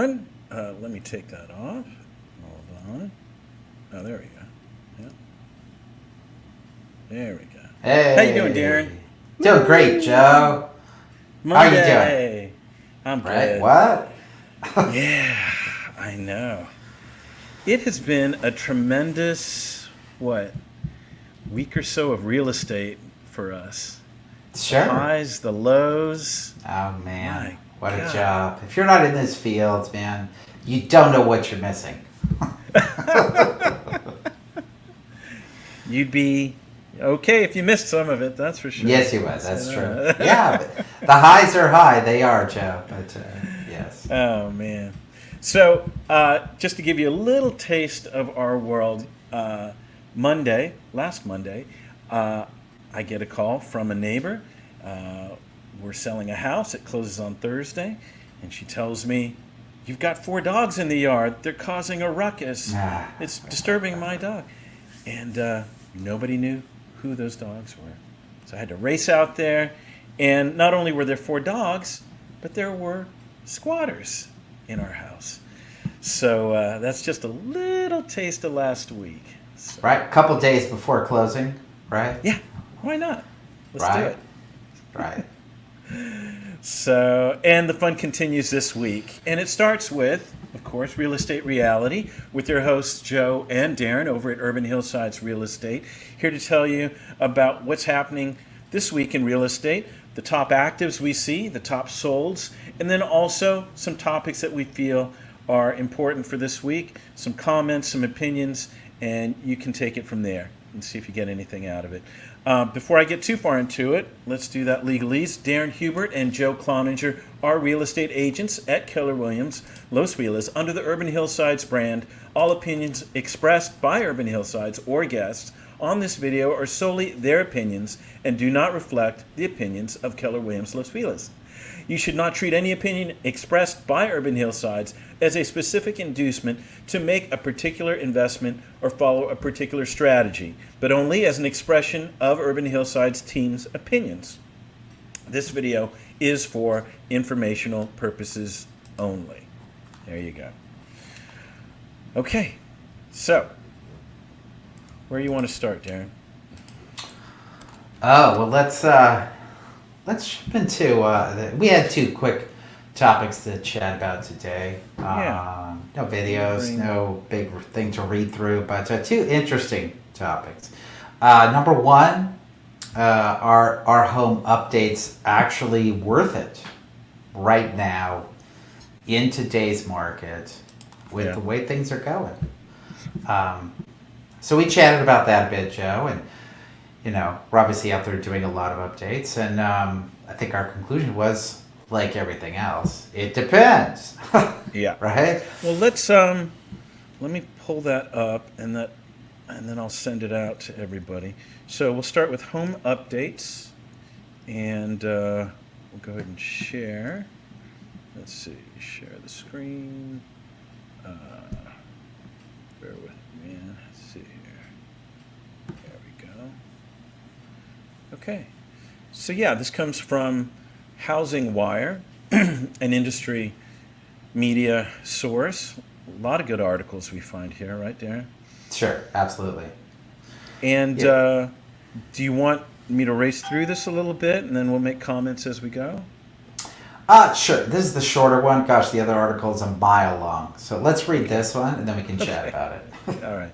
on. Let me take that off. Hold on. Oh, there we go. Yeah. There we go. Hey. How you doing, Darren? Doing great, Joe. Monday. How you doing? I'm Right? good. What? Yeah, I know. It has been a tremendous, week or so of real estate for us. Sure. The highs, the lows. Oh, man. My What God. a job. If you're not in this field, man, you don't know what you're missing. You'd be okay if you missed some of it, that's for sure. Yes, you would. That's true. Yeah, but the highs are high. They are, Joe. But yes. Oh, man. So, just to give you a little taste of our world, last Monday, I get a call from a neighbor. We're selling a house. It closes on Thursday. And she tells me, "You've got 4 dogs in the yard. They're causing a ruckus. It's disturbing my dog." And nobody knew who those dogs were. So I had to race out there. And not only were there 4 dogs, but there were squatters in our house. So that's just a little taste of last week. So, Right? A couple days before closing, right? yeah, why not? Let's do Right. it. Right. So, and the fun continues this week. And it starts with, of course, Real Estate Reality with your hosts, Joe and Darren, over at Urban Hillsides Real Estate, here to tell you about what's happening this week in real estate, the top actives we see, the top solds, and then also some topics that we feel are important for this week, some comments, some opinions, and you can take it from there and see if you get anything out of it. Before I get too far into it, let's do that legalese. Darren Hubert and Joe Cloninger are real estate agents at Keller Williams, Los Feliz, under the Urban Hillsides brand. All opinions expressed by Urban Hillsides or guests on this video are solely their opinions and do not reflect the opinions of Keller Williams, Los Feliz. You should not treat any opinion expressed by Urban Hillsides as a specific inducement to make a particular investment or follow a particular strategy, but only as an expression of Urban Hillsides team's opinions. This video is for informational purposes only. There you go. Okay, so where do you want to start, Darren? Oh, well, let's jump into, we had 2 quick topics to chat about today. Yeah. No videos, no big thing to read through, but 2 interesting topics. Number 1, are our home updates actually worth it right now in today's market with the way things are going? So we chatted about that a bit, Joe, and we're obviously out there doing a lot of updates, and I think our conclusion was, like everything else, it depends. Yeah. Right? Well, let me pull that up, and then I'll send it out to everybody. So we'll start with home updates, and we'll go ahead and share. Let's see, share the screen. Bear with me. Let's see here. There we go. Okay. So yeah, this comes from Housing Wire, an industry media source. A lot of good articles we find here, right, Darren? Sure, absolutely. And do you want me to race through this a little bit, and then we'll make comments as we go? Sure. This is the shorter one. Gosh, the other article is a mile long. So let's read this one, and then we can chat about it. All right.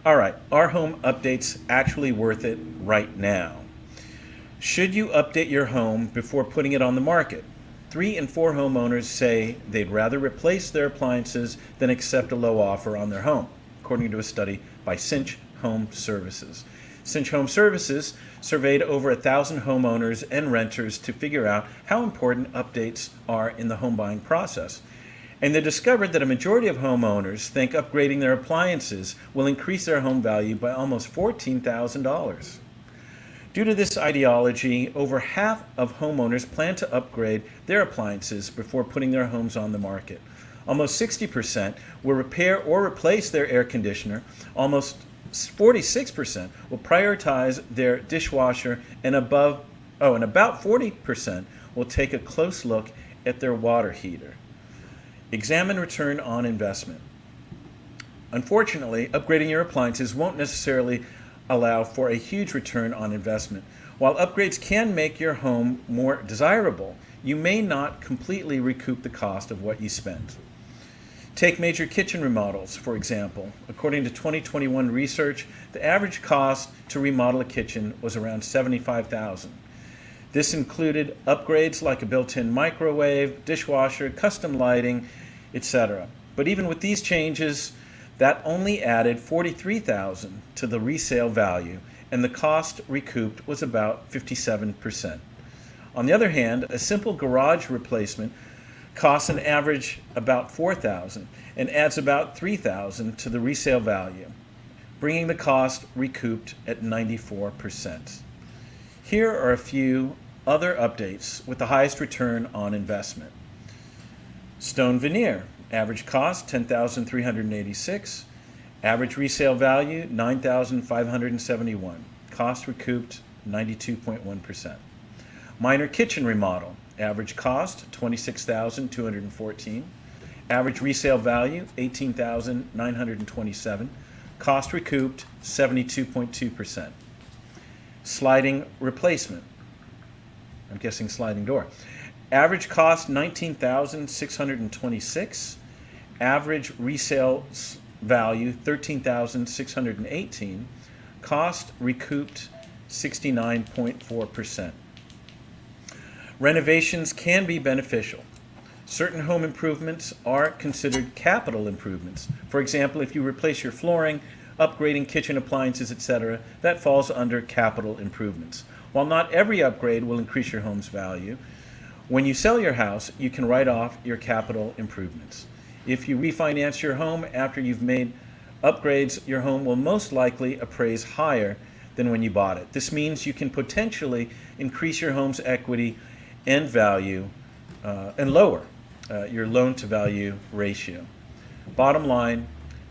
All right. Are home updates actually worth it right now? Should you update your home before putting it on the market? 3 in 4 homeowners say they'd rather replace their appliances than accept a low offer on their home, according to a study by Cinch Home Services. Cinch Home Services surveyed over 1,000 homeowners and renters to figure out how important updates are in the home buying process. And they discovered that a majority of homeowners think upgrading their appliances will increase their home value by almost $14,000. Due to this ideology, over half of homeowners plan to upgrade their appliances before putting their homes on the market. Almost 60% will repair or replace their air conditioner. Almost 46% will prioritize their dishwasher, and about 40% will take a close look at their water heater. Examine return on investment. Unfortunately, upgrading your appliances won't necessarily allow for a huge return on investment. While upgrades can make your home more desirable, you may not completely recoup the cost of what you spent. Take major kitchen remodels, for example. According to 2021 research, the average cost to remodel a kitchen was around $75,000. This included upgrades like a built-in microwave, dishwasher, custom lighting, etc. But even with these changes, that only added $43,000 to the resale value, and the cost recouped was about 57%. On the other hand, a simple garage replacement costs an average about $4,000 and adds about $3,000 to the resale value, bringing the cost recouped at 94%. Here are a few other updates with the highest return on investment. Stone veneer, average cost $10,386, average resale value $9,571, cost recouped 92.1%. Minor kitchen remodel, average cost $26,214, average resale value $18,927, cost recouped 72.2%. Sliding replacement, I'm guessing sliding door, average cost $19,626, average resale value $13,618, cost recouped 69.4%. Renovations can be beneficial. Certain home improvements are considered capital improvements. For example, if you replace your flooring, upgrading kitchen appliances, etc., that falls under capital improvements. While not every upgrade will increase your home's value, when you sell your house, you can write off your capital improvements. If you refinance your home after you've made upgrades, your home will most likely appraise higher than when you bought it. This means you can potentially increase your home's equity and value and lower your loan-to-value ratio. Bottom line,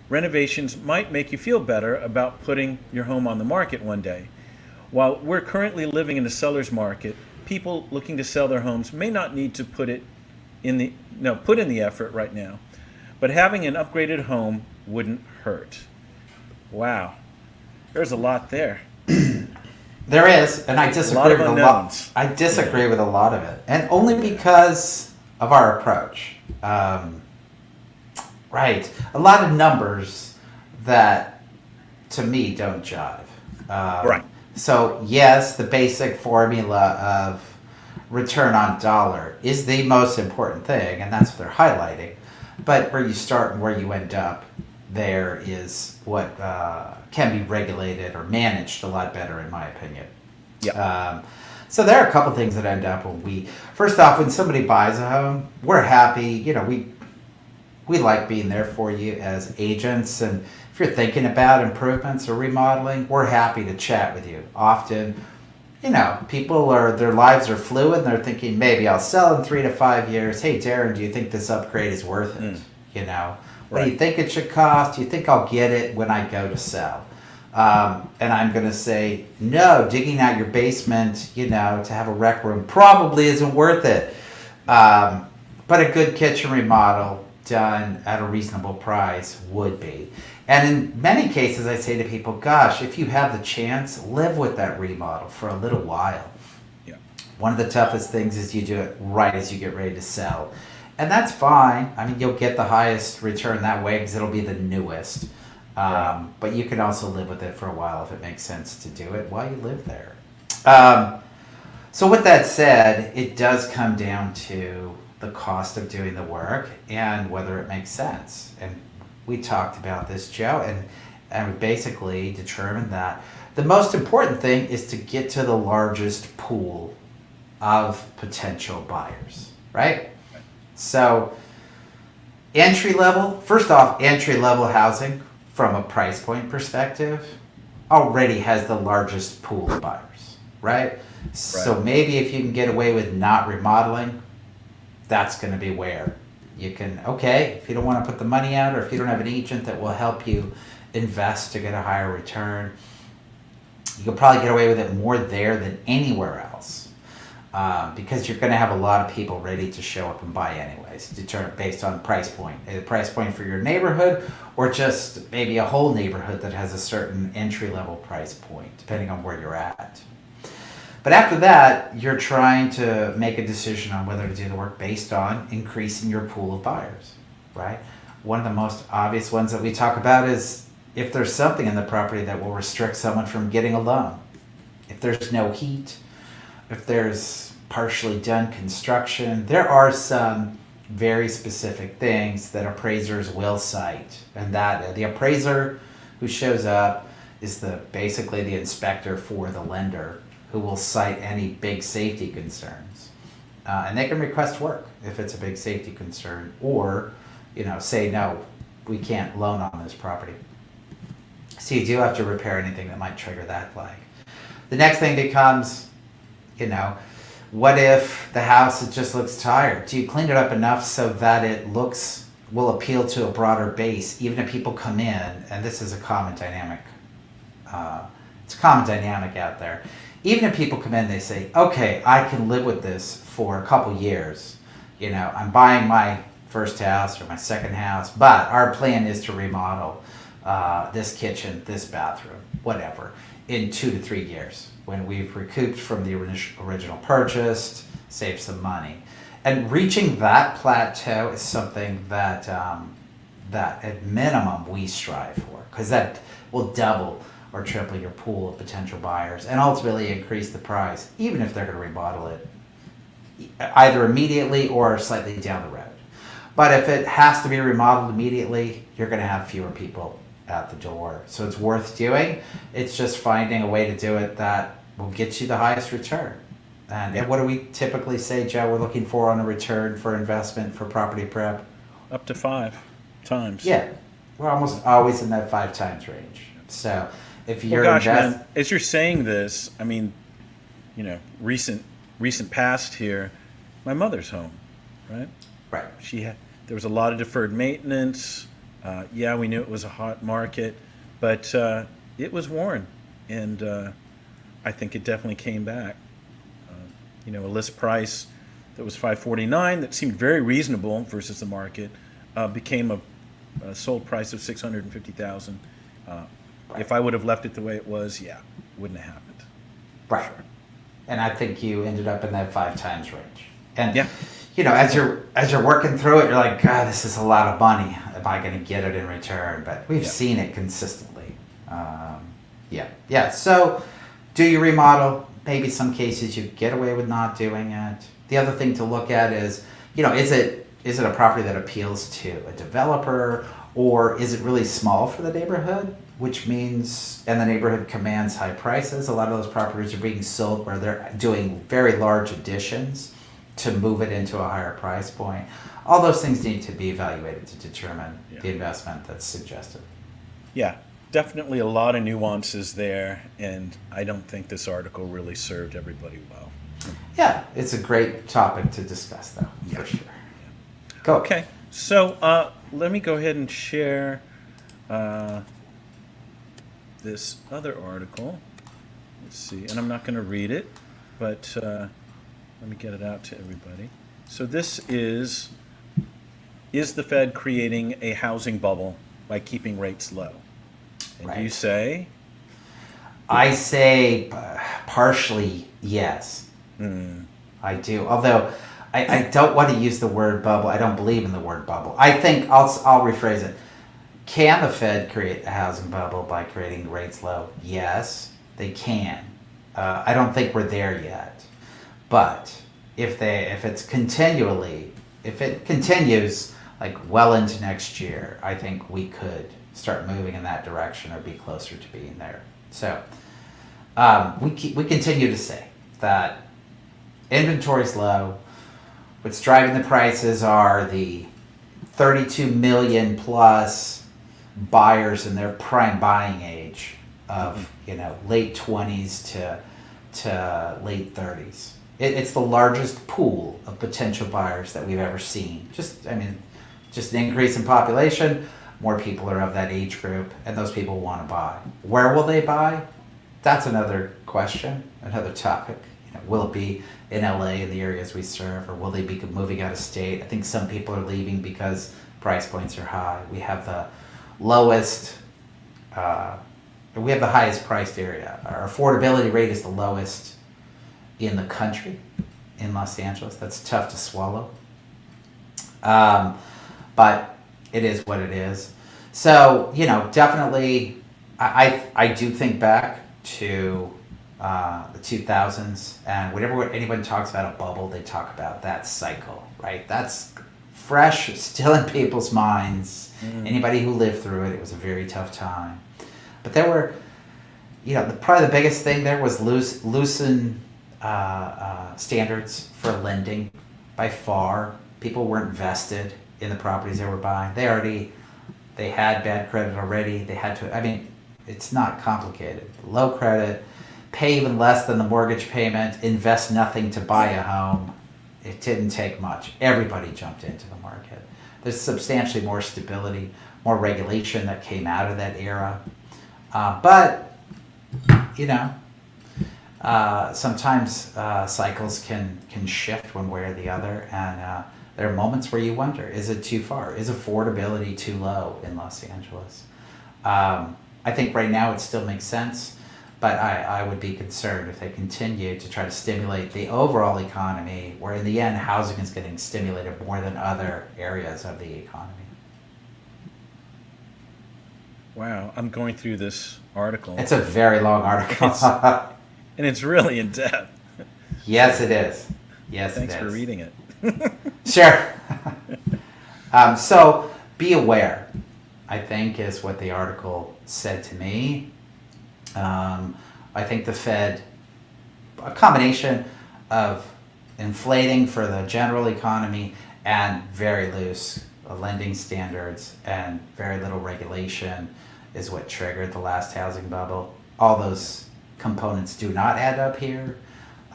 renovations might make you feel better about putting your home on the market one day. While we're currently living in a seller's market, people looking to sell their homes may not need to put in the effort right now. But having an upgraded home wouldn't hurt. Wow. There's a lot there. There is, and I disagree with a lot. I disagree with a lot of it, and only because of our approach. Right, a lot of numbers that, to me, don't jive. Right. So yes, the basic formula of return on dollar is the most important thing, and that's what they're highlighting. But where you start and where you end up, there is what can be regulated or managed a lot better, in my opinion. Yeah. So there are a couple things that end up first off, when somebody buys a home, we're happy. We like being there for you as agents, and if you're thinking about improvements or remodeling, we're happy to chat with you. Often, people their lives are fluid, and they're thinking, maybe I'll sell in 3 to 5 years. Hey, Darren, do you think this upgrade is worth it? What do you think it should cost? Do you think I'll get it when I go to sell? And I'm going to say, no, digging out your basement, to have a rec room probably isn't worth it. But a good kitchen remodel done at a reasonable price would be. And in many cases, I say to people, gosh, if you have the chance, live with that remodel for a little while. Yeah. One of the toughest things is you do it right as you get ready to sell. And that's fine. I mean, you'll get the highest return that way because it'll be the newest. But you can also live with it for a while if it makes sense to do it while you live there. So with that said, it does come down to the cost of doing the work and whether it makes sense. And we talked about this, Joe, and we basically determined that the most important thing is to get to the largest pool of potential buyers, right? So first off, entry-level housing from a price point perspective already has the largest pool of buyers, right? So maybe if you can get away with not remodeling, that's going to be where you can, if you don't want to put the money out, or if you don't have an agent that will help you invest to get a higher return, you can probably get away with it more there than anywhere else. because you're going to have a lot of people ready to show up and buy anyways, determined based on price point. A price point for your neighborhood, or just maybe a whole neighborhood that has a certain entry level price point, depending on where you're at. But after that, you're trying to make a decision on whether to do the work based on increasing your pool of buyers, right? One of the most obvious ones that we talk about is if there's something in the property that will restrict someone from getting a loan. If there's no heat, if there's partially done construction, there are some very specific things that appraisers will cite. And that the appraiser who shows up is basically the inspector for the lender, who will cite any big safety concerns. And they can request work if it's a big safety concern, or say, no, we can't loan on this property. So you do have to repair anything that might trigger that flag. The next thing becomes, what if the house, it just looks tired? Do you clean it up enough so that it will appeal to a broader base, even if people come in, and this is a common dynamic. It's a common dynamic out there. Even if people come in, they say, okay, I can live with this for a couple years. I'm buying my first house or my second house, but our plan is to remodel this kitchen, this bathroom, whatever, in 2 to 3 years, when we've recouped from the original purchase, saved some money. And reaching that plateau is something that at minimum we strive for, because that will double or triple your pool of potential buyers and ultimately increase the price, even if they're going to remodel it either immediately or slightly down the road. But if it has to be remodeled immediately, you're going to have fewer people at the door. So it's worth doing. It's just finding a way to do it that will get you the highest return. And what do we typically say, Joe, we're looking for on a return for investment for property prep? Up to 5 times. Yeah, we're almost always in that 5 times range. So if you're man, as you're saying this, I mean, recent past here, my mother's home, right? Right. There was a lot of deferred maintenance. We knew it was a hot market, but it was worn, and I think it definitely came back. A list price that was $549 that seemed very reasonable versus the market became a sold price of $650,000. Right. If I would have left it the way it was, it wouldn't have happened. Right. Sure. And I think you ended up in that 5 times range. And yeah. As you're working through it, you're like, God, this is a lot of money. Am I going to get it in return? But we've seen it consistently. So do you remodel? Maybe some cases you get away with not doing it. The other thing to look at is, is it a property that appeals to a developer, or is it really small for the neighborhood? Which means, and the neighborhood commands high prices. A lot of those properties are being sold where they're doing very large additions to move it into a higher price point. All those things need to be evaluated to determine the investment that's suggested. Yeah, definitely a lot of nuances there, and I don't think this article really served everybody well. Yeah, it's a great topic to discuss, though, for sure. Yeah. Go. Okay, so let me go ahead and share this other article. Let's see, and I'm not going to read it, but let me get it out to everybody. So this is the Fed creating a housing bubble by keeping rates low? And Right. you say? I say partially yes. I do. Although I don't want to use the word bubble. I don't believe in the word bubble. I think I'll rephrase it. Can the Fed create a housing bubble by creating rates low? Yes, they can. I don't think we're there yet. But if it continues like well into next year, I think we could start moving in that direction or be closer to being there. So we continue to say that inventory's low. What's driving the prices are the 32 million plus buyers in their prime buying age of late 20s to late 30s. It's the largest pool of potential buyers that we've ever seen. Just an increase in population, more people are of that age group, and those people want to buy. Where will they buy? That's another question, another topic. will it be in LA in the areas we serve, or will they be moving out of state? I think some people are leaving because price points are high. We have the lowest, we have the highest priced area. Our affordability rate is the lowest in the country, in Los Angeles. That's tough to swallow. But it is what it is. So, definitely, I do think back to the 2000s, and whenever anyone talks about a bubble, they talk about that cycle, right? That's fresh, still in people's minds. Anybody who lived through it, it was a very tough time. But there were, probably the biggest thing there was loosen standards for lending by far. People weren't vested in the properties they were buying. They had bad credit already. They had to, it's not complicated. Low credit, pay even less than the mortgage payment, invest nothing to buy a home. It didn't take much. Everybody jumped into the market. There's substantially more stability, more regulation that came out of that era. But sometimes cycles can shift one way or the other, and there are moments where you wonder, is it too far? Is affordability too low in Los Angeles? I think right now it still makes sense, but I would be concerned if they continue to try to stimulate the overall economy, where in the end housing is getting stimulated more than other areas of the economy. Wow, I'm going through this article. It's a very long article. And it's really in depth. Yes, it is. Yes, Thanks it is. for reading it. Sure. So be aware, I think, is what the article said to me. I think the Fed, a combination of inflating for the general economy and very loose lending standards and very little regulation is what triggered the last housing bubble. All those components do not add up here.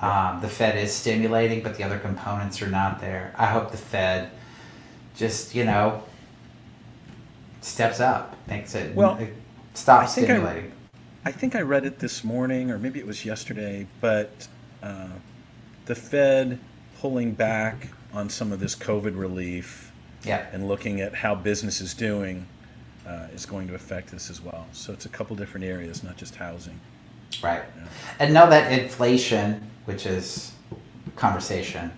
The Fed is stimulating, but the other components are not there. I hope the Fed just, steps up, makes it, stops stimulating. I think I read it this morning, or maybe it was yesterday, but the Fed pulling back on some of this COVID relief and looking at how business is doing is going to affect this as well. So it's a couple different areas, not just housing. Right. Yeah. And know that inflation, which is conversation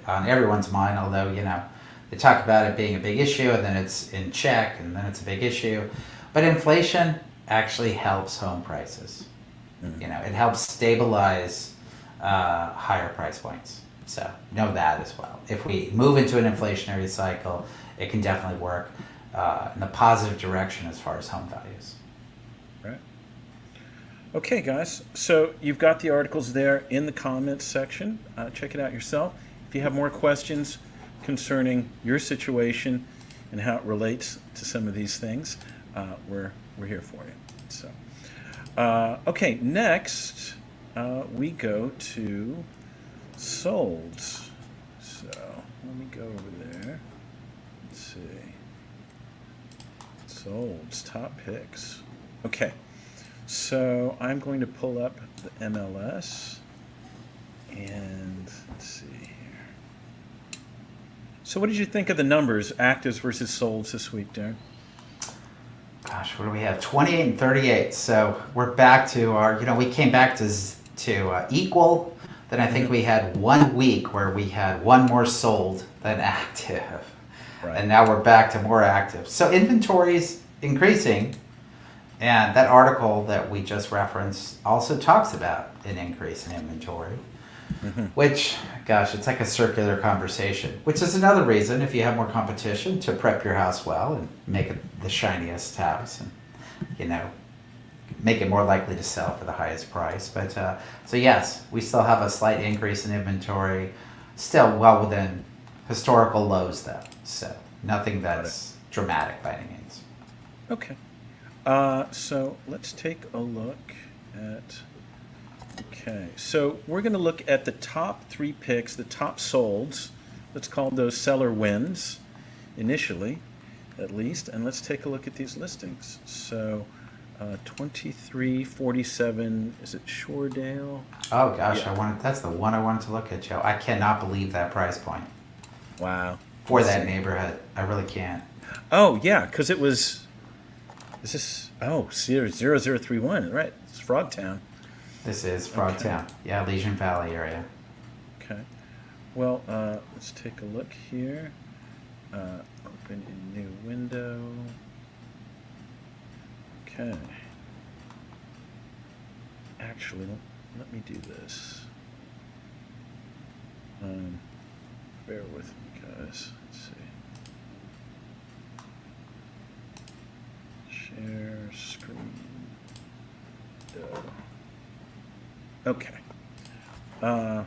on everyone's mind, although, they talk about it being a big issue and then it's in check and then it's a big issue. But inflation actually helps home prices. Mm-hmm. It helps stabilize higher price points. So know that as well. If we move into an inflationary cycle, it can definitely work in the positive direction as far as home values. Right. Okay, guys. So you've got the articles there in the comments section. Check it out yourself. If you have more questions concerning your situation and how it relates to some of these things, we're here for you. So, okay, next we go to solds. So let me go over there. Let's see. Solds, top picks. Okay, so I'm going to pull up the MLS and let's see here. So what did you think of the numbers, actives versus solds this week, Darren? Gosh, what do we have? 28 and 38. So we're back to our, we came back to equal. Then I think we had 1 week where we had one more sold than active. Right. And now we're back to more active. So inventory's increasing. And that article that we just referenced also talks about an increase in inventory. Mm-hmm. Which, gosh, it's like a circular conversation, which is another reason, if you have more competition, to prep your house well and make it the shiniest house and, make it more likely to sell for the highest price. But, so yes, we still have a slight increase in inventory, still well within historical lows though. So nothing that's dramatic by any means. Okay. So let's take a look at... Okay, so we're going to look at the top 3 picks, the top solds. Let's call those seller wins, initially, at least. And let's take a look at these listings. So 2347, is it Shoredale? Oh gosh, Yeah. that's the one I wanted to look at, Joe. I cannot believe that price point Wow. for that neighborhood. I really can't. Oh, yeah, because it was, is this, oh, 0031, right? It's Frogtown. This is Okay. Frogtown. Yeah, Legion Valley area. Okay. Well, let's take a look here. Open a new window. Okay. Actually, let me do this. Bear with me, guys. Let's see. Share screen. Okay. Let's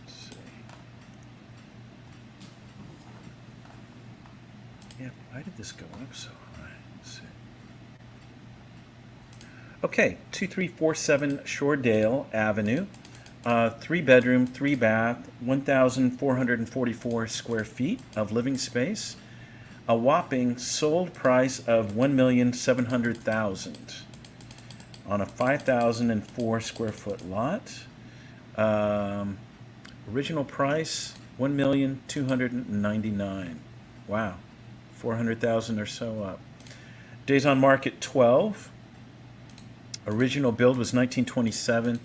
see. Yeah, why did this go up so high? Let's see. Okay, 2347 Shoredale Avenue. 3 bedroom, 3 bath, 1,444 square feet of living space. A whopping sold price of $1,700,000 on a 5,004 square foot lot. Original price $1,299,000. Wow, 400,000 or so up. Days on market 12. Original build was 1927,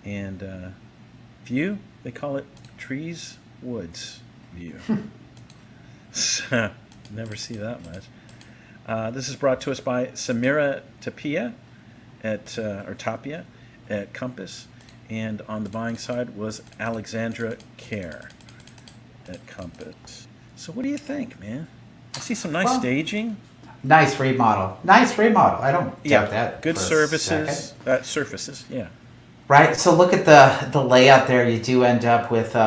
and view, they call it trees, woods view. So, never see that much. This is brought to us by Samira Tapia or Tapia at Compass, and on the buying side was Alexandra Kerr at Compass. So what do you think, man? I see some nice Well, staging. Nice remodel. Nice remodel. I don't doubt that. Good for a services, second. surfaces, yeah. Right. So look at the layout there. You do end up with you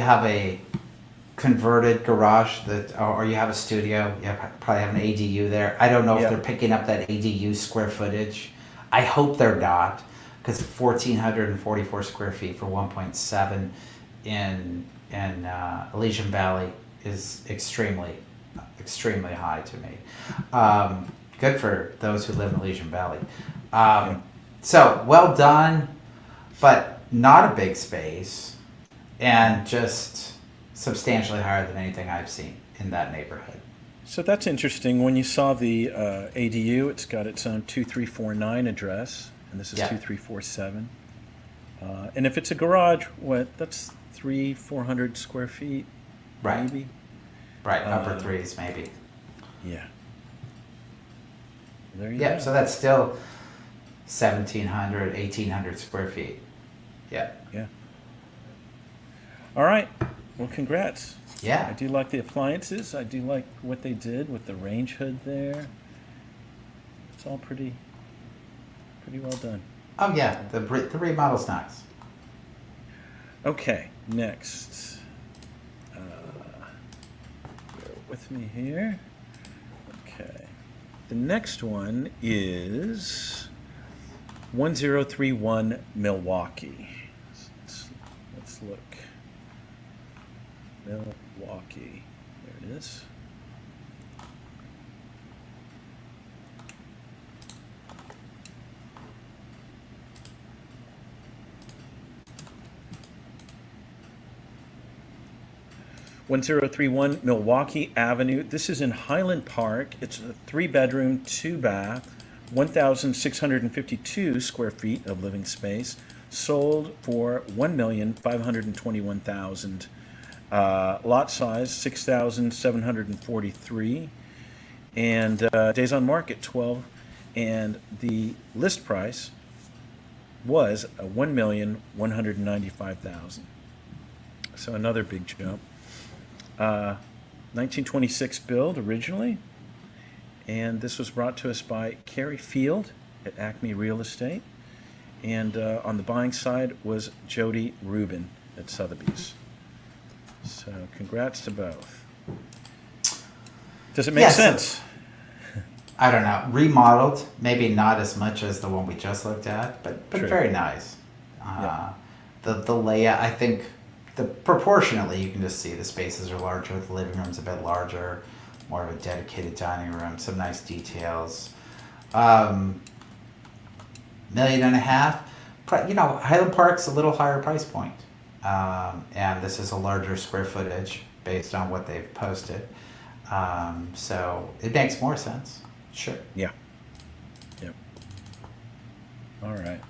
have a converted garage or you have a studio. You probably have an ADU there. I don't know Yeah. if they're picking up that ADU square footage. I hope they're not, because 1,444 square feet for 1.7 in Elysian Valley is extremely high to me. Good for those who live in Elysian Valley. So well done, but not a big space, and just substantially higher than anything I've seen in that neighborhood. So that's interesting. When you saw the ADU, it's got its own 2349 address, and this is Yeah. 2347. And if it's a garage, that's 400 square feet, Right. maybe? Right, upper threes maybe. Yeah. There you Yeah, go. so that's still 1,700, 1,800 square feet. Yeah. Yeah. All right. Well, congrats. I Yeah. do like the appliances. I do like what they did with the range hood there. It's all pretty well done. Oh yeah, the remodel's nice. Okay, next. Bear with me here. Okay. The next one is 1031 Milwaukee. Let's look. Milwaukee. There it is. "1031 Milwaukee Avenue." This is in Highland Park. It's a 3 bedroom, 2 bath, 1,652 square feet of living space. Sold for $1,521,000. Lot size 6,743, and days on market 12, and the list price was $1,195,000. So another big jump. 1926 build originally, and this was brought to us by Carrie Field at Acme Real Estate, and on the buying side was Jody Rubin at Sotheby's. So congrats to both. Does it make Yes. sense? I don't know. Remodeled, maybe not as much as the one we just looked at, but True. very nice. Yeah. The layout, I think, proportionately, you can just see the spaces are larger. The living room's a bit larger, more of a dedicated dining room. Some nice details. million and a half. Highland Park's a little higher price point. And this is a larger square footage based on what they've posted. So it makes more sense. Sure. Yeah. Yep. All right.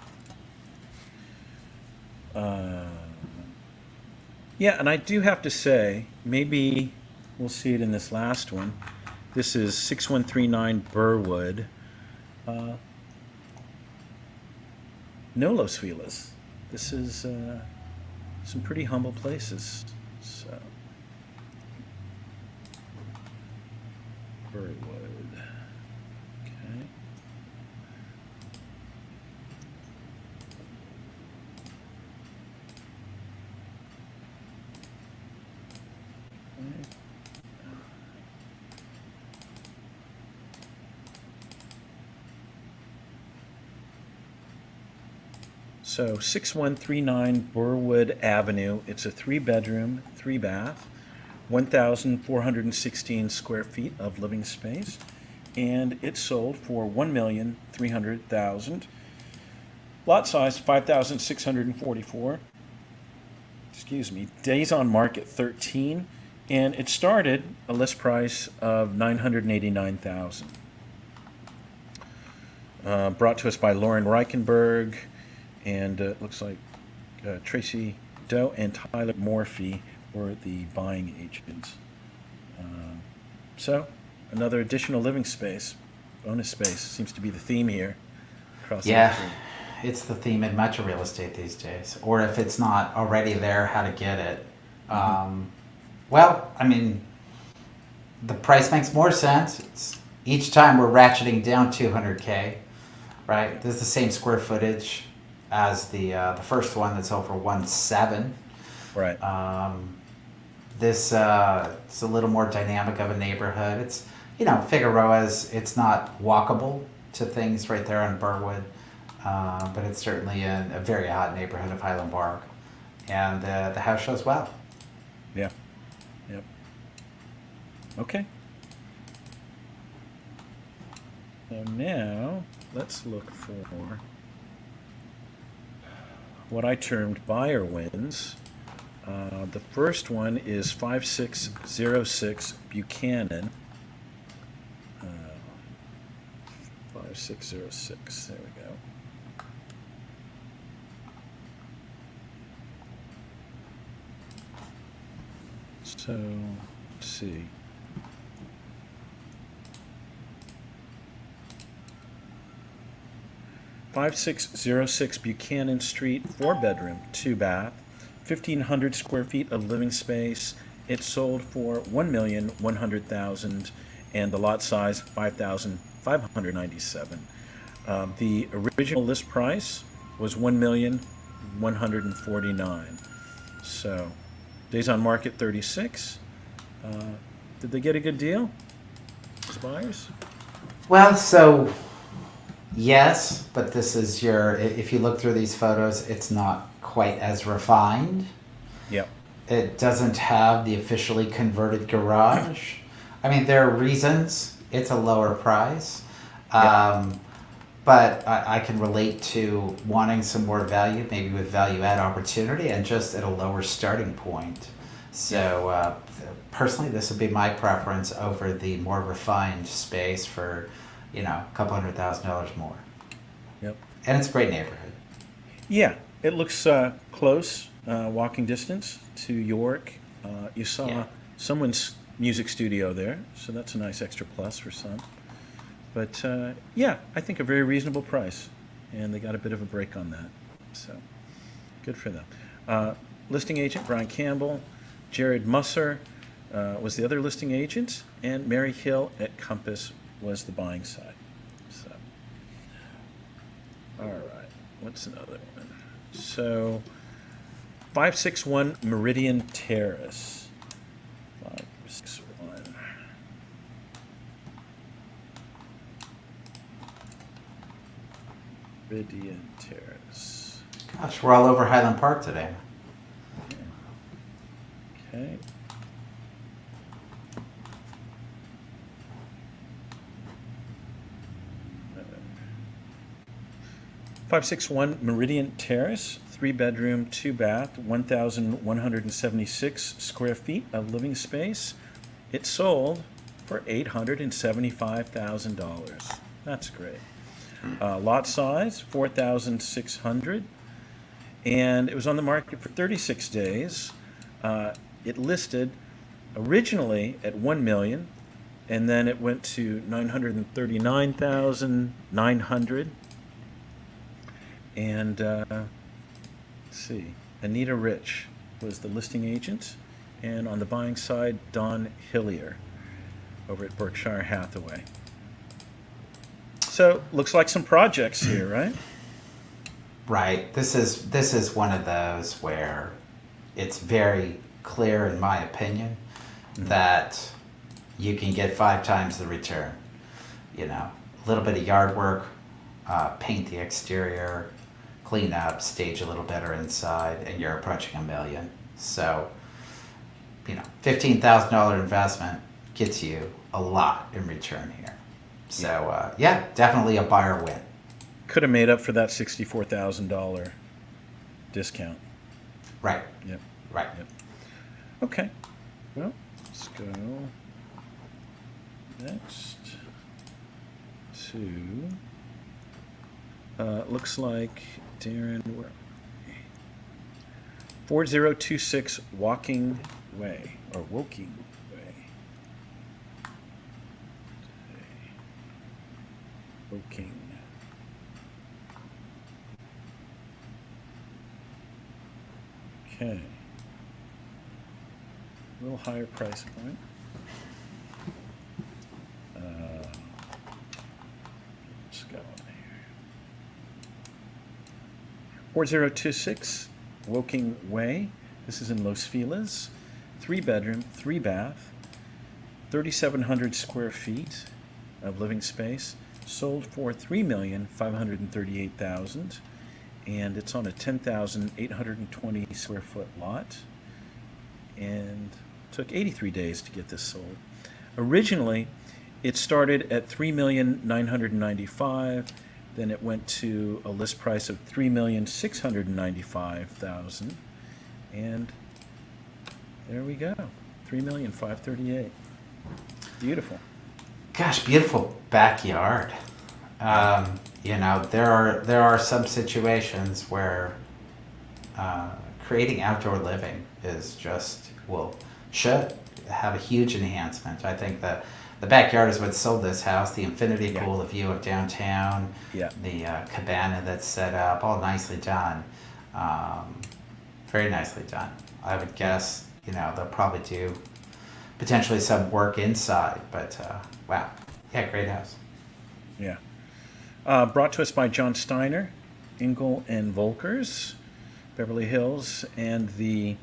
Yeah, and I do have to say, maybe we'll see it in this last one. This is 6139 Burwood. No Los Feliz. This is some pretty humble places. So, Burwood. Okay. So 6139 Burwood Avenue. It's a 3-bedroom, 3-bath, 1,416 square feet of living space, and it sold for $1,300,000. Lot size 5,644. Excuse me. Days on market 13, and it started a list price of $989,000. Brought to us by Lauren Reichenberg. And it looks like Tracy Doe and Tyler Morphy were the buying agents. So, another additional living space, bonus space, seems to be the theme here. Across Yeah, it's the theme in much of real estate these days. Or if it's not already there, how to get it. Well, I mean, the price makes more sense. Each time we're ratcheting down 200K, right? This is the same square footage as the first one that's over 1.7. Right. This it's a little more dynamic of a neighborhood. It's Figueroa's. It's not walkable to things right there on Burwood, but it's certainly in a very hot neighborhood of Highland Park, and the house shows well. Yeah. Yep. Okay. So now let's look for what I termed buyer wins. The first one is 5606 Buchanan. 5606, there we go. So, let's see. "5606 Buchanan Street, 4-bedroom, 2-bath, 1,500 square feet of living space. It sold for $1,100,000, and the lot size 5,597. The original list price was $1,149,000. So, days on market 36. Did they get a good deal, those buyers? Well, so yes, but this is if you look through these photos, it's not quite as refined. Yep. It doesn't have the officially converted garage. I mean, there are reasons it's a lower price. But I can relate to wanting some more value, maybe with value add opportunity, and just at a lower starting point. So personally, this would be my preference over the more refined space for, a couple $100,000 more. Yep. And it's a great neighborhood. Yeah, it looks close, walking distance to York. You saw someone's music studio there, so that's a nice extra plus for some. But yeah, I think a very reasonable price, and they got a bit of a break on that, so good for them. Listing agent Brian Campbell, Jared Musser was the other listing agent, and Mary Hill at Compass was the buying side. So, all right, what's another one? So, 561 Meridian Terrace. 561. Meridian Terrace. Gosh, we're all over Highland Park today. Okay. 561 Meridian Terrace, 3-bedroom, 2-bath, 1,176 square feet of living space. It sold for $875,000. That's great. Lot size, 4,600. And it was on the market for 36 days. It listed originally at 1 million, and then it went to 939,900. And let's see, Anita Rich was the listing agent, and on the buying side, Don Hillier over at Berkshire Hathaway. So looks like some projects here, right? Right. This is one of those where it's very clear, in my opinion, that you can get 5 times the return. You know, a little bit of yard work, paint the exterior, clean up, stage a little better inside, and you're approaching $1 million. So, you know, $15,000 investment gets you a lot in return here. So, yeah, definitely a buyer win. Could have made up for that $64,000 discount. Right. Yep. Right. Yep. Okay. Well, let's go next to. Looks like Darren. 4026 Walking Way or Woking Way. Woking. Okay. A little higher price point. Let's go here. 4026 Woking Way. This is in Los Feliz. 3-bedroom, 3-bath, 3,700 square feet of living space. Sold for $3,538,000. And it's on a 10,820 square foot lot, and took 83 days to get this sold. Originally, it started at $3,995,000, then it went to a list price of $3,695,000, and there we go, $3,538,000. Beautiful. Gosh, beautiful backyard. You know, there are some situations where creating outdoor living is just should have a huge enhancement. I think the backyard is what sold this house. The infinity pool, the view of downtown, the cabana that's set up, all nicely done. Very nicely done. I would guess, you know, they'll probably do potentially some work inside, but wow, yeah, great house. Yeah. Brought to us by John Steiner, Engel and Volkers, Beverly Hills, and the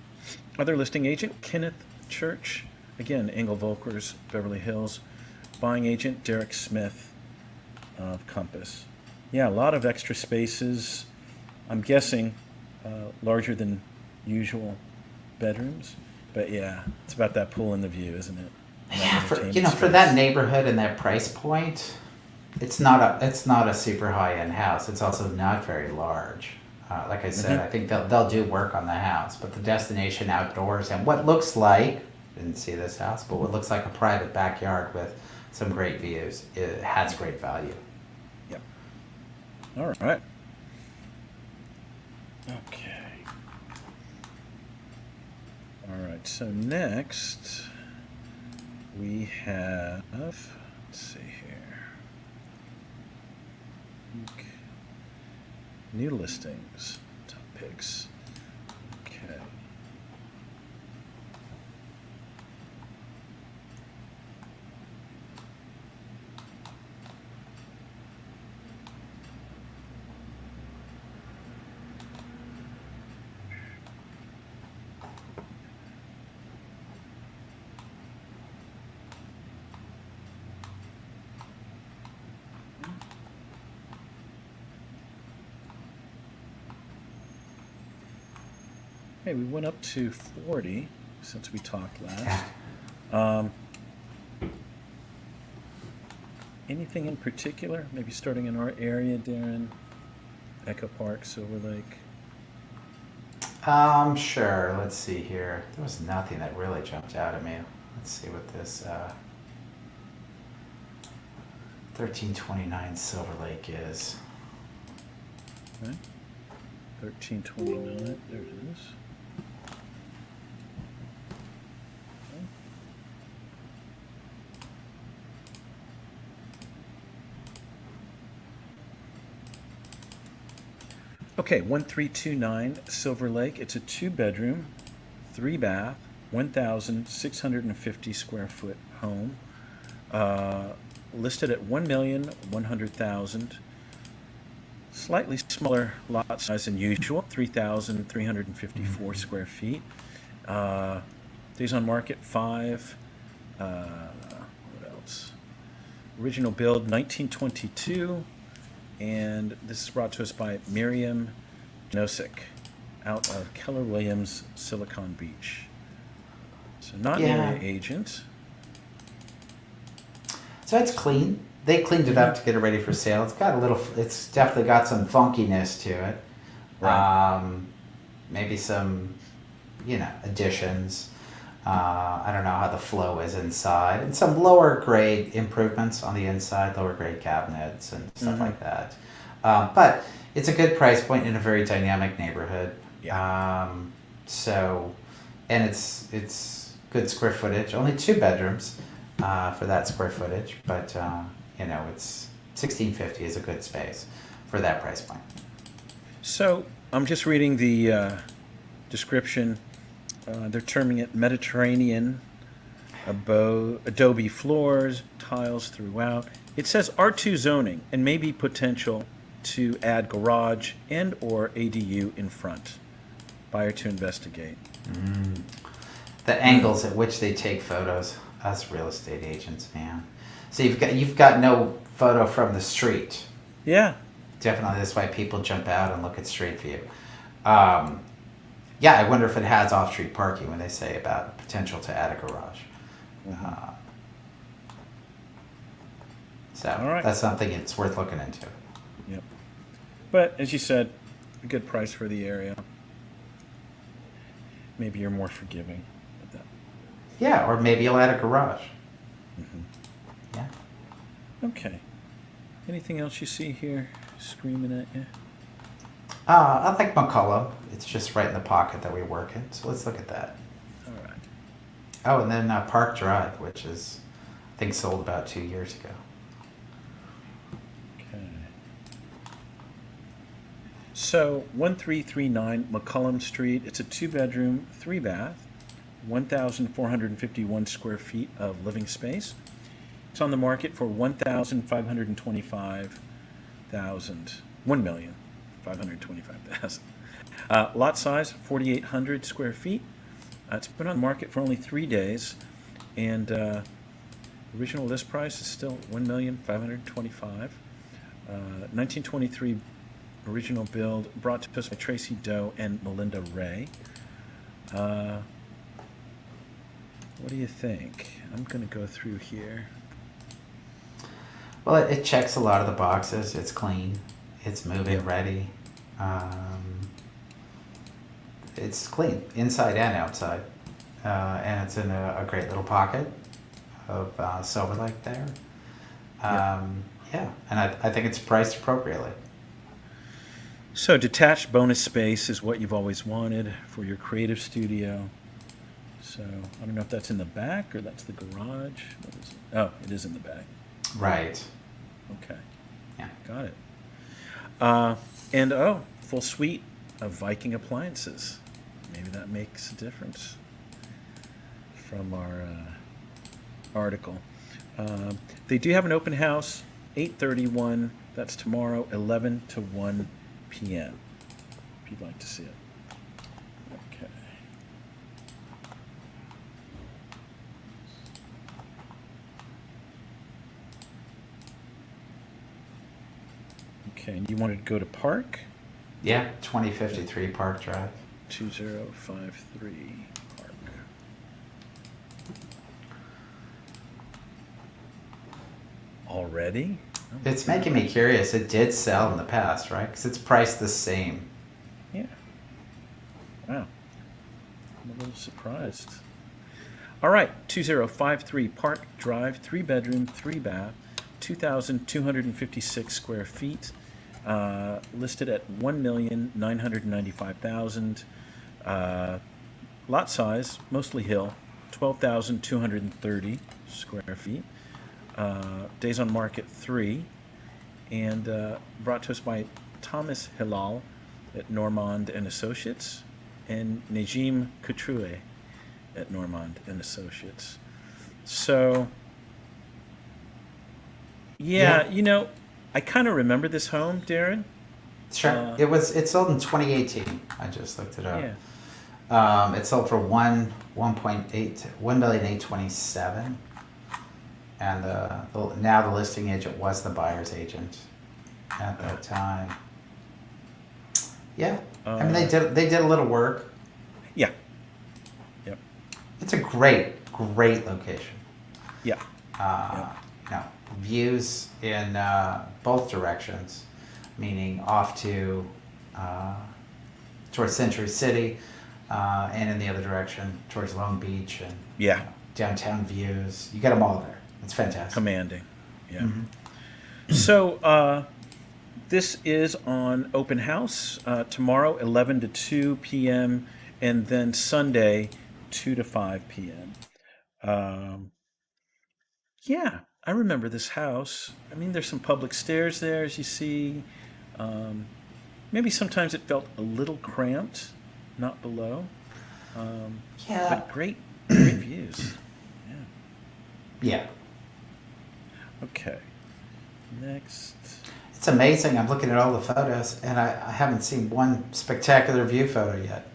other listing agent, Kenneth Church, again, Engel Volkers, Beverly Hills, buying agent, Derek Smith of Compass. Yeah, a lot of extra spaces. I'm guessing larger than usual bedrooms, but yeah, it's about that pool and the view, isn't it? Yeah, for that neighborhood and that price point, it's not a super high end house. It's also not very large. Like I said, I think they'll do work on the house, but the destination outdoors and what looks like, didn't see this house, but what looks like a private backyard with some great views, it has great value. Yep. All right. Okay. All right. So next we have, let's see here. New listings, top picks. Okay. Hey, we went up to 40 since we talked last. Anything in particular? Maybe starting in our area, Darren, Echo Park, Silver Lake. Sure. Let's see here. There was nothing that really jumped out at me. Let's see what this 1329 Silver Lake is. Okay. 1329. There it is. Okay, 1329 Silver Lake. It's a 2-bedroom, 3-bath, 1,650 square foot home. Listed at $1,100,000. Slightly smaller lot size than usual, 3,354 square feet. Days on market 5. What else? Original build 1922. And this is brought to us by Miriam Nosik out of Keller Williams, Silicon Beach. So not an area agent. So it's clean. They cleaned it up to get it ready for sale. It's got a little. It's definitely got some funkiness to it. Right. Maybe some, additions. I don't know how the flow is inside, and some lower grade improvements on the inside, lower grade cabinets and stuff like that. But it's a good price point in a very dynamic neighborhood. Yeah. And it's good square footage. Only 2 bedrooms for that square footage, but it's 1650 is a good space for that price point. So I'm just reading the description. They're terming it Mediterranean, adobe floors, tiles throughout. It says R2 zoning and maybe potential to add garage and or ADU in front. Buyer to investigate. The angles at which they take photos, us real estate agents, man. So you've got no photo from the street. Yeah. Definitely, that's why people jump out and look at street view. Yeah, I wonder if it has off-street parking when they say about potential to add a garage. So All right. That's something it's worth looking into. Yep. But as you said, a good price for the area. Maybe you're more forgiving of that. Yeah, or maybe you'll add a garage. Yeah. Okay. Anything else you see here screaming at you? I like McCullough. It's just right in the pocket that we work in. So let's look at that. All right. Oh, and then Park Drive, which is, I think, sold about 2 years ago. Okay. So 1339 McCullum Street. It's a 2-bedroom, 3-bath, 1,451 square feet of living space. It's on the market for $1,525,000. Lot size 4,800 square feet. It's been on the market for only 3 days, and original list price is still $1,525,000. 1923 original build, brought to us by Tracy Doe and Melinda Ray. What do you think? I'm going to go through here. Well, it checks a lot of the boxes. It's clean. It's move-in ready. It's clean, inside and outside. And it's in a great little pocket of Silver Lake there. And I think it's priced appropriately. So detached bonus space is what you've always wanted for your creative studio. So I don't know if that's in the back or that's the garage. What is it? Oh, it is in the back. Right. Okay. Yeah. Got it. And full suite of Viking appliances. Maybe that makes a difference from our article. They do have an open house, 8:31. That's tomorrow, 11 to 1 p.m. If you'd like to see it. Okay. Okay, and you wanted to go to Park? Yeah, 2053 Park Drive. 2053 Park. Already? It's making me curious. It did sell in the past, right? Because it's priced the same. Yeah. Wow. I'm a little surprised. All right, 2053 Park Drive, 3 bedroom, 3 bath, 2,256 square feet, listed at 1,995,000. Lot size, mostly hill, 12,230 square feet. Days on market 3, and brought to us by Thomas Hilal at Normand and Associates, and Najim Couture at Normand and Associates. So, yeah, I kind of remember this home, Darren. Sure. It sold in 2018. I just looked it up. Yeah. It sold for 1,827,000, and now the listing agent was the buyer's agent at that time. Yeah, I mean they did a little work. Yeah. Yep. It's a great location. Yeah. Views in both directions, meaning off to towards Century City, and in the other direction towards Long Beach and downtown views. You get them all there. It's fantastic. Commanding. Yeah. Mm-hmm. So this is on open house tomorrow, 11 to 2 p.m., and then Sunday, 2 to 5 p.m. Yeah, I remember this house. I mean, there's some public stairs there, as you see. Maybe sometimes it felt a little cramped, not below. But great views. Yeah. Okay. Next. It's amazing. I'm looking at all the photos, and I haven't seen one spectacular view photo yet.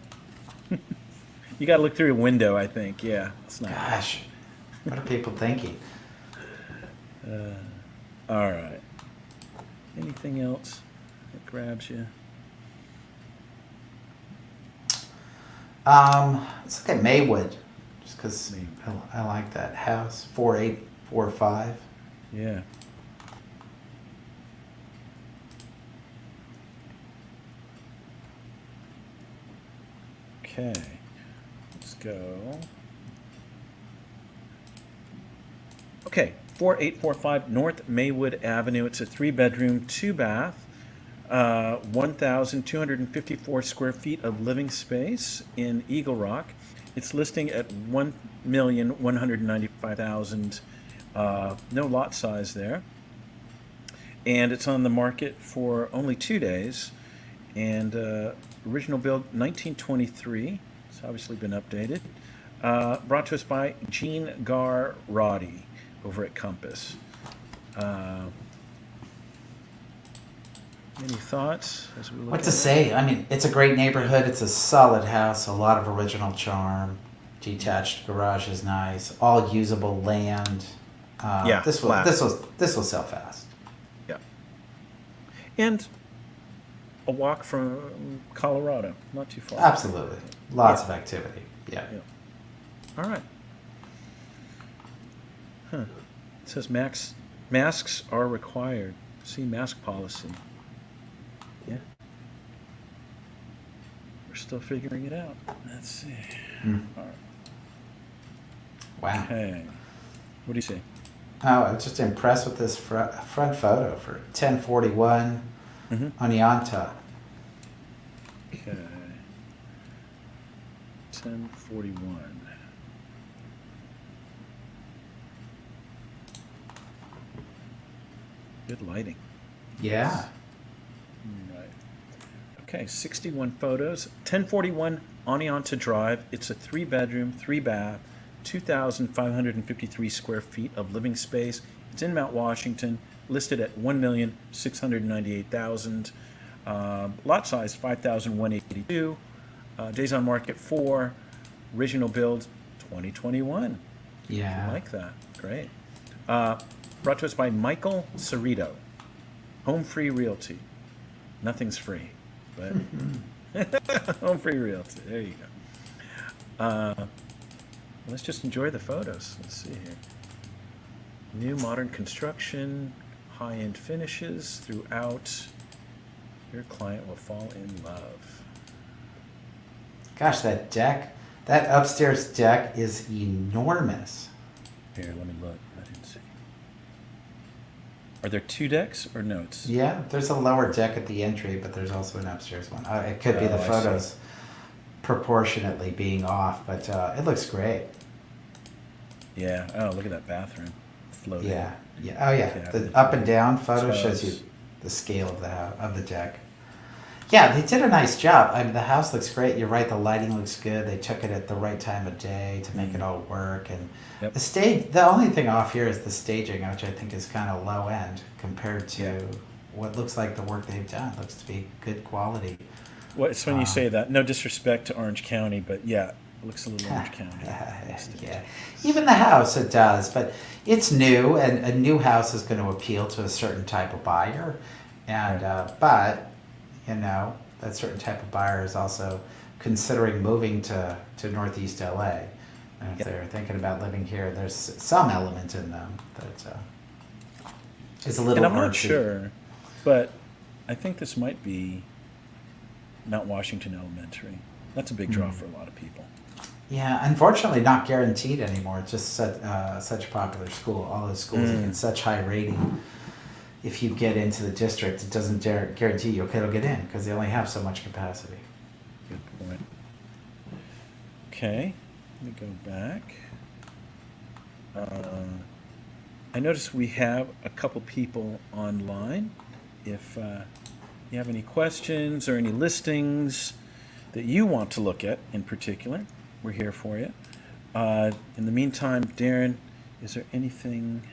You got to look through a window, I think. Yeah. It's not. Gosh, what are people thinking? All right. Anything else that grabs you? Let's look at Maywood, just because I like that house. 4845. Yeah. Okay. Let's go. Okay. 4845 North Maywood Avenue. It's a 3-bedroom, 2-bath, 1,254 square feet of living space in Eagle Rock. It's listing at 1,195,000. No lot size there. And it's on the market for only 2 days. And original build 1923. It's obviously been updated. Brought to us by Gene Gar Roddy over at Compass. Any thoughts as we look What to say? I mean, it's a great neighborhood. It's a solid house. A lot of original charm. Detached garage is nice. All usable land. This will sell fast. Yeah. And a walk from Colorado, not too far. Absolutely. Lots of activity. Yeah. All right. Huh. It says masks are required. See mask policy. Yeah. We're still figuring it out. Let's see. All right. Wow. Okay. What do you see? Oh, I'm just impressed with this front photo for 1041 Oneonta. Okay. 1041. Good lighting. Yeah. Right. Okay, 61 photos. 1041 Oneonta Drive. It's a 3-bedroom, 3-bath, 2,553 square feet of living space. It's in Mount Washington, listed at 1,698,000. Lot size 5,182. Days on market 4. Original build 2021. Yeah. I like that. Great. Brought to us by Michael Sereno. Home Free Realty. Nothing's free, but Home Free Realty. There you go. Let's just enjoy the photos. Let's see here. New modern construction, high-end finishes throughout. Your client will fall in love. Gosh, that upstairs deck is enormous. Here, let me look. I didn't see. Are there 2 decks or no? Yeah, there's a lower deck at the entry, but there's also an upstairs one. It could be the I photos see. proportionately being off, but it looks great. Yeah. Oh, look at that bathroom floating. Yeah, yeah. Oh, yeah. The Cabinet. up and down photo shows you the scale of the deck. Yeah, they did a nice job. I mean, the house looks great. You're right. The lighting looks good. They took it at the right time of day to make it all work. And Yep. the only thing off here is the staging, which I think is kind of low end compared to what looks like the work they've done. Looks to be good quality. Well, it's when you say that. No disrespect to Orange County, but yeah, it looks a little Orange County. Yeah, even the house it does, but it's new, and a new house is going to appeal to a certain type of buyer, and but you know that certain type of buyer is also considering moving to Northeast LA, and if they're thinking about living here, there's some element in them that is a little. And I'm not artsy. sure, but I think this might be Mount Washington Elementary. That's a big draw for a lot of people. Yeah, unfortunately, not guaranteed anymore. It's just such a popular school. All those schools get such high rating. If you get into the district, it doesn't guarantee you it'll get in because they only have so much capacity. Good point. Okay, let me go back. I noticed we have a couple people online. If you have any questions or any listings that you want to look at in particular, we're here for you. In the meantime, Darren, is there anything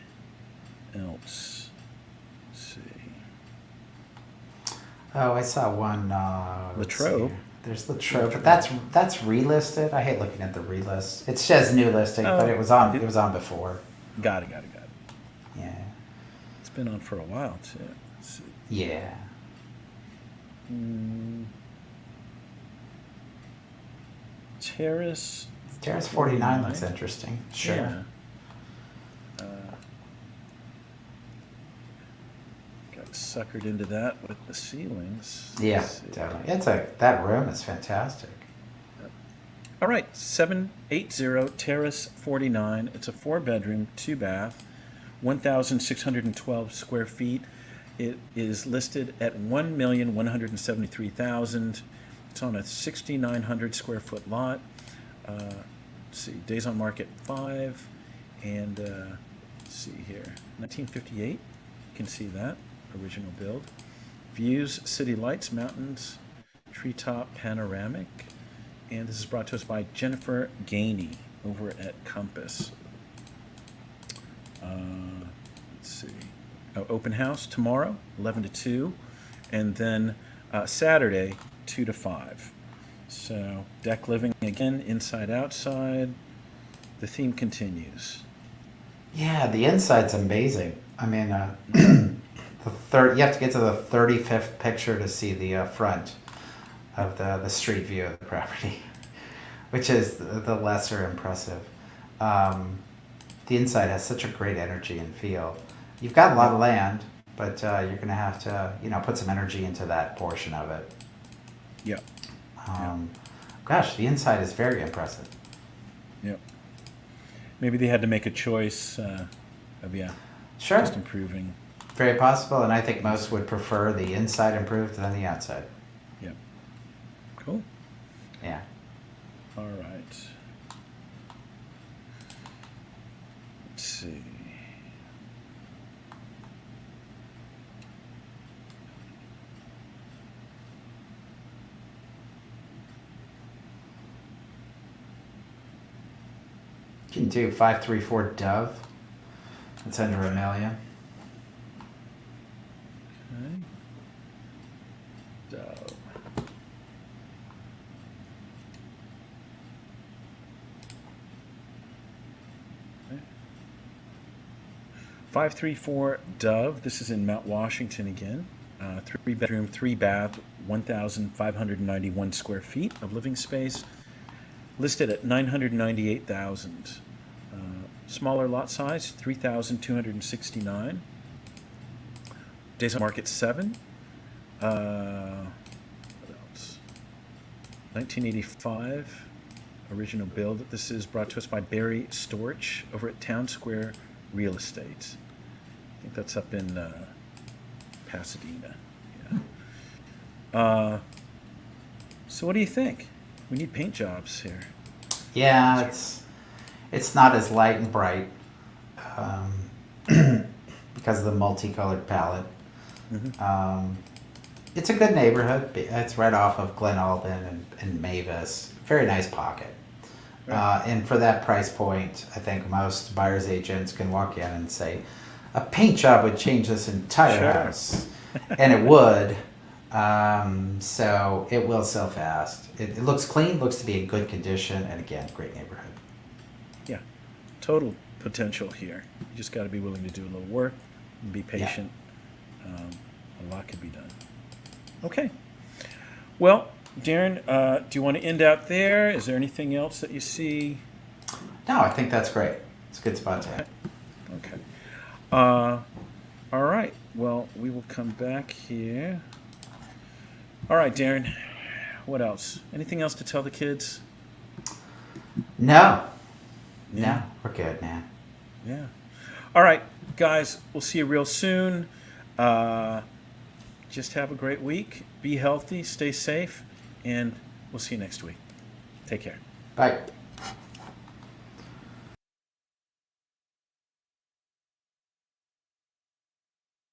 else? Let's see. Oh, I saw one. Latrobe. There's Latrobe, but that's relisted. I hate looking at the relist. It says new listing, but it was on before. Got it. Yeah. It's been on for a while too. Let's see. Yeah. Terrace 49 looks interesting. Sure. Yeah. Got suckered into that with the ceilings. Yeah, Let's see. definitely. That room is fantastic. All right, 780 Terrace 49. It's a 4-bedroom, 2-bath, 1,612 square feet. It is listed at $1,173,000. It's on a 6,900 square foot lot. Let's see, days on market 5, and let's see here, 1958. You can see that original build. Views, city lights, mountains, treetop panoramic. And this is brought to us by Jennifer Gainey over at Compass. Let's see. Open house tomorrow, 11 to 2. And then Saturday, 2 to 5. So deck living again, inside, outside. The theme continues. Yeah, the inside's amazing. I mean, you have to get to the 35th picture to see the front of the street view of the property, which is the lesser impressive. The inside has such a great energy and feel. You've got a lot of land, but you're going to have to, put some energy into that portion of it. Yeah. Gosh, the inside is very impressive. Yep. Maybe they had to make a choice of Sure. just improving. Very possible, and I think most would prefer the inside improved than the outside. Yep. Cool. Yeah. All right. Let's see. You can do 534 Dove. It's under $1 million. Okay. Dove. Okay. 534 Dove. This is in Mount Washington again. 3-bedroom, 3-bath, 1,591 square feet of living space. Listed at $998,000. Smaller lot size, 3,269. Days on Market 7. What else? 1985 original build. This is brought to us by Barry Storch over at Town Square Real Estate. I think that's up in Pasadena. Yeah. So what do you think? We need paint jobs here. Yeah, it's not as light and bright because of the multicolored palette. Mm-hmm. It's a good neighborhood. It's right off of Glen Albin and Mavis. Very nice pocket. Right. And for that price point, I think most buyer's agents can walk in and say, a paint job would change this entire Sure. house. And it would. So it will sell fast. It looks clean, looks to be in good condition, and again, great neighborhood. Yeah. Total potential here. You just got to be willing to do a little work and be patient. A lot could be done. Okay. Well, Darren, do you want to end out there? Is there anything else that you see? No, I think that's great. It's a good spot to have. Okay. All right. Well, we will come back here. All right, Darren. What else? Anything else to tell the kids? No. Yeah. No, we're good, man. Yeah. All right, guys. We'll see you real soon. Just have a great week. Be healthy. Stay safe. And we'll see you next week. Take care. Bye.